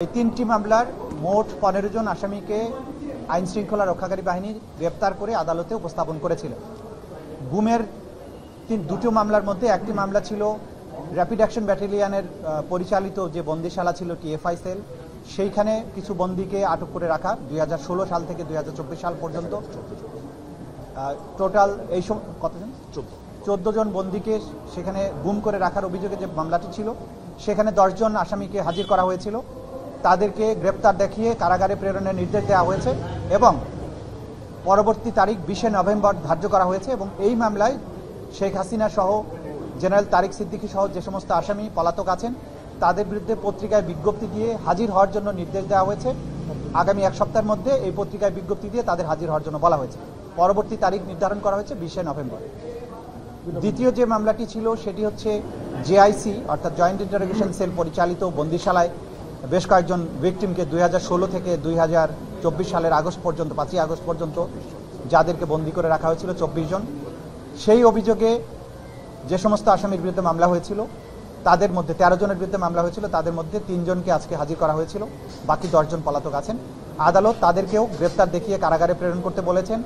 এই তিনটি মামলার মোট 15 জন আসামিকে আইন শৃঙ্খলা রক্ষাকারী বাহিনী গ্রেপ্তার করে আদালতে উপস্থাপন করেছিল। গুমের দুটো মামলার মধ্যে একটি মামলা ছিল র্যাপিড অ্যাকশন ব্যাটালিয়নের পরিচালিত যে বন্দিশালা ছিল টিএফআই সেল, সেইখানে কিছু বন্দীকে আটক করে রাখা 2016 সাল থেকে 2024 সাল পর্যন্ত। টোটাল এই কতজন 14 জন বন্দীকে সেখানে গুম করে রাখার অভিযোগে যে মামলাটি ছিল, সেখানে 10 জন আসামিকে হাজির করা হয়েছিল। তাদেরকে গ্রেপ্তার দেখিয়ে কারাগারে প্রেরণের নির্দেশ দেওয়া হয়েছে এবং পরবর্তী তারিখ 20 নভেম্বর ধার্য করা হয়েছে। এবং এই মামলায় শেখ হাসিনা সহ জেনারেল তারিক সিদ্দিকী সহ যে সমস্ত আসামি পলাতক আছেন তাদের বিরুদ্ধে পত্রিকায় বিজ্ঞপ্তি দিয়ে হাজির হওয়ার জন্য নির্দেশ দেওয়া হয়েছে। আগামী এক সপ্তাহের মধ্যে এই পত্রিকায় বিজ্ঞপ্তি দিয়ে তাদের হাজির হওয়ার জন্য বলা হয়েছে। পরবর্তী তারিখ নির্ধারণ করা হয়েছে 20 নভেম্বর। দ্বিতীয় যে মামলাটি ছিল সেটি হচ্ছে জেআইসি অর্থাৎ জয়েন্ট ইন্টারোগেশন সেল পরিচালিত বন্দিশালায় বেশ কয়েকজন ভিকটিমকে 2016 থেকে 2024 সালের আগস্ট পর্যন্ত 5 আগস্ট পর্যন্ত যাদেরকে বন্দী করে রাখা হয়েছিল 24 জন। সেই অভিযোগে যে সমস্ত আসামির বিরুদ্ধে মামলা হয়েছিল তাদের মধ্যে 13 জনের বিরুদ্ধে মামলা হয়েছিল, তাদের মধ্যে 3 জনকে আজকে হাজির করা হয়েছিল, বাকি 10 জন পলাতক আছেন। আদালত তাদেরকেও গ্রেপ্তার দেখিয়ে কারাগারে প্রেরণ করতে বলেছেন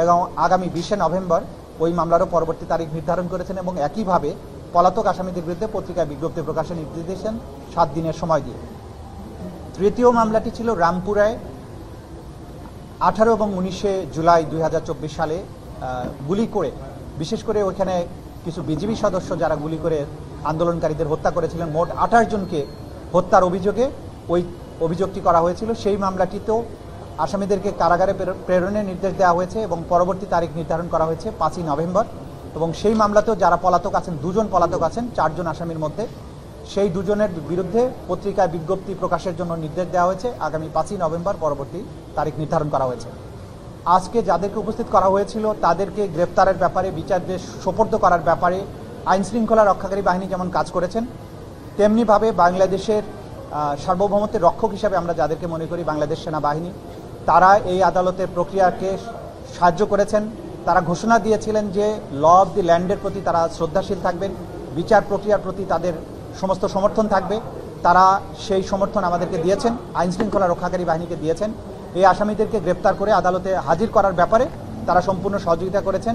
এবং আগামী 20 নভেম্বর ওই মামলারও পরবর্তী তারিখ নির্ধারণ করেছেন এবং একইভাবে পলাতক আসামিদের বিরুদ্ধে পত্রিকায় বিজ্ঞপ্তি প্রকাশের নির্দেশ দিয়েছেন 7 দিনের সময় দিয়ে। তৃতীয় মামলাটি ছিল রামপুরায় 18 এবং 19 জুলাই 2024 সালে গুলি করে, বিশেষ করে ওইখানে কিছু বিজিবি সদস্য যারা গুলি করে আন্দোলনকারীদের হত্যা করেছিলেন, মোট 28 জনকে হত্যার অভিযোগে ওই অভিযোগটি করা হয়েছিল। সেই মামলাটিতেও আসামিদেরকে কারাগারে প্রেরণের নির্দেশ দেওয়া হয়েছে এবং পরবর্তী তারিখ নির্ধারণ করা হয়েছে 5 নভেম্বর। এবং সেই মামলাতেও যারা পলাতক আছেন, 2 জন পলাতক আছেন 4 জন আসামির মধ্যে, সেই 2 জনের বিরুদ্ধে পত্রিকায় বিজ্ঞপ্তি প্রকাশের জন্য নির্দেশ দেওয়া হয়েছে। আগামী 5 নভেম্বর পরবর্তী তারিখ নির্ধারণ করা হয়েছে। আজকে যাদেরকে উপস্থিত করা হয়েছিল তাদেরকে গ্রেপ্তারের ব্যাপারে, বিচারদের সোপর্দ করার ব্যাপারে আইন শৃঙ্খলা রক্ষাকারী বাহিনী যেমন কাজ করেছেন, তেমনিভাবে বাংলাদেশের সার্বভৌমত্বের রক্ষক হিসাবে আমরা যাদেরকে মনে করি বাংলাদেশ সেনাবাহিনী, তারা এই আদালতের প্রক্রিয়াকে সাহায্য করেছেন। তারা ঘোষণা দিয়েছিলেন যে ল অব দি ল্যান্ডের প্রতি তারা শ্রদ্ধাশীল থাকবেন, বিচার প্রক্রিয়ার প্রতি তাদের সমস্ত সমর্থন থাকবে। তারা সেই সমর্থন আমাদেরকে দিয়েছেন, আইন শৃঙ্খলা রক্ষাকারী বাহিনীকে দিয়েছেন। এই আসামিদেরকে গ্রেপ্তার করে আদালতে হাজির করার ব্যাপারে তারা সম্পূর্ণ সহযোগিতা করেছেন।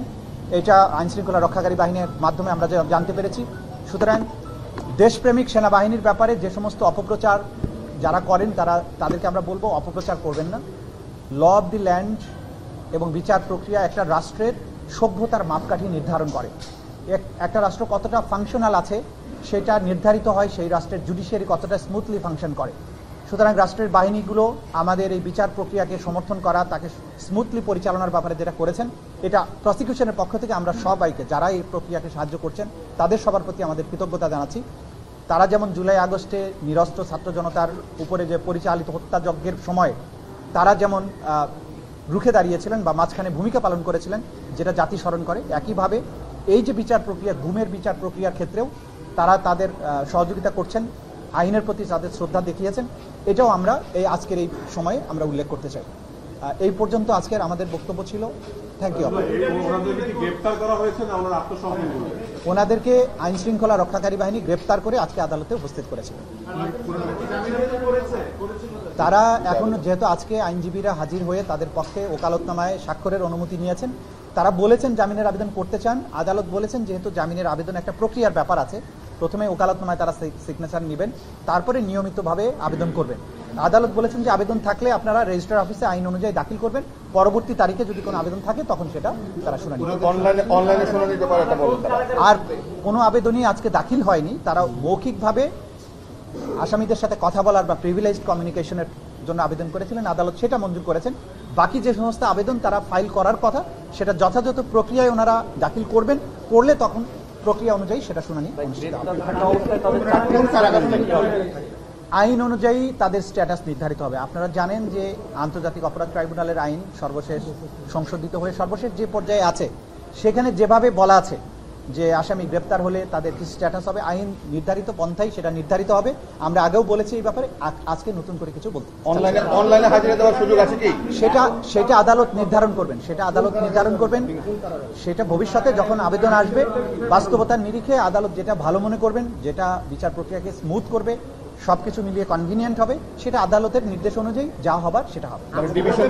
এটা আইন শৃঙ্খলা রক্ষাকারী বাহিনীর মাধ্যমে আমরা জানতে পেরেছি। সুতরাং দেশপ্রেমিক সেনাবাহিনীর ব্যাপারে যে সমস্ত অপপ্রচার যারা করেন তাদেরকে আমরা বলবো অপপ্রচার করবেন না। ল অব দি ল্যান্ড এবং বিচার প্রক্রিয়া একটা রাষ্ট্রের সভ্যতার মাপকাঠি নির্ধারণ করে। একটা রাষ্ট্র কতটা ফাংশনাল আছে সেটা নির্ধারিত হয় সেই রাষ্ট্রের জুডিশিয়ারি কতটা স্মুথলি ফাংশন করে। সুতরাং রাষ্ট্রের বাহিনীগুলো আমাদের এই বিচার প্রক্রিয়াকে সমর্থন করা, তাকে স্মুথলি পরিচালনার ব্যাপারে যেটা করেছেন, এটা প্রসিকিউশনের পক্ষ থেকে আমরা সবাইকে যারা এই প্রক্রিয়াকে সাহায্য করছেন তাদের সবার প্রতি আমাদের কৃতজ্ঞতা জানাচ্ছি। তারা যেমন জুলাই আগস্টে নিরস্ত্র ছাত্র জনতার উপরে যে পরিচালিত হত্যাযজ্ঞের সময় তারা যেমন রুখে দাঁড়িয়েছিলেন বা মাঝখানে ভূমিকা পালন করেছিলেন, যেটা জাতি স্মরণ করে, একইভাবে এই যে বিচার প্রক্রিয়া, গুমের বিচার প্রক্রিয়ার ক্ষেত্রেও তারা তাদের সহযোগিতা করছেন, আইনের প্রতি তাদের শ্রদ্ধা দেখিয়েছেন। এটাও আমরা এই আজকের এই সময়ে আমরা উল্লেখ করতে চাই। এই পর্যন্ত আজকের আমাদের বক্তব্য ছিল। Thank you. ওনাদেরকে আইন শৃঙ্খলা রক্ষাকারী বাহিনী গ্রেপ্তার করে আজকে আদালতে উপস্থিত করেছে। তারা এখন যেহেতু আজকে আইনজীবীরা হাজির হয়ে তাদের পক্ষে ওকালতনামায় স্বাক্ষরের অনুমতি নিয়েছেন, তারা বলেছেন জামিনের আবেদন করতে চান। আদালত বলেছেন যেহেতু জামিনের আবেদন একটা প্রক্রিয়ার ব্যাপার আছে, প্রথমে ওকালতনামায় তারা সিগনেচার নেবেন, তারপরে নিয়মিতভাবে আবেদন করবেন। আদালত বলেছেন যে আবেদন থাকলে আপনারা রেজিস্ট্রার অফিসে আইন অনুযায়ী দাখিল করবেন, পরবর্তী তারিখে যদি কোনো আবেদন থাকে তখন সেটা তারা শুনানি আর কোনো আবেদনই আজকে দাখিল হয়নি। তারা মৌখিকভাবে আসামিদের সাথে কথা বলার বা প্রিভিলেজড কমিউনিকেশনের জন্য আবেদন করেছিলেন, আদালত সেটা মঞ্জুর করেছেন। বাকি যে সমস্ত আবেদন তারা ফাইল করার কথা সেটা যথাযথ প্রক্রিয়ায় ওনারা দাখিল করবেন, করলে তখন প্রক্রিয়া অনুযায়ী সেটা শুনানি আইন অনুযায়ী তাদের স্ট্যাটাস নির্ধারিত হবে। আপনারা জানেন যে আন্তর্জাতিক অপরাধ ট্রাইব্যুনালের আইন সর্বশেষ সংশোধিত হয়ে সর্বশেষ যে পর্যায়ে আছে সেখানে যেভাবে বলা আছে যে আসামি গ্রেপ্তার হলে তাদের কি স্ট্যাটাস হবে, আইন নির্ধারিত পন্থায় সেটা নির্ধারিত হবে। আমরা আগেও বলেছি এই ব্যাপারে, আজকে নতুন করে কিছু বলতে। অনলাইনে হাজিরা দেওয়ার সুযোগ আছে কি? সেটা আদালত নির্ধারণ করবেন, সেটা ভবিষ্যতে যখন আবেদন আসবে বাস্তবতার নিরিখে আদালত যেটা ভালো মনে করবেন, যেটা বিচার প্রক্রিয়াকে স্মুথ করবে সবকিছু মিলিয়ে কনভিনিয়েন্ট হবে, সেটা আদালতের নির্দেশ অনুযায়ী যা হবার সেটা হবে। মানে ডিভিশন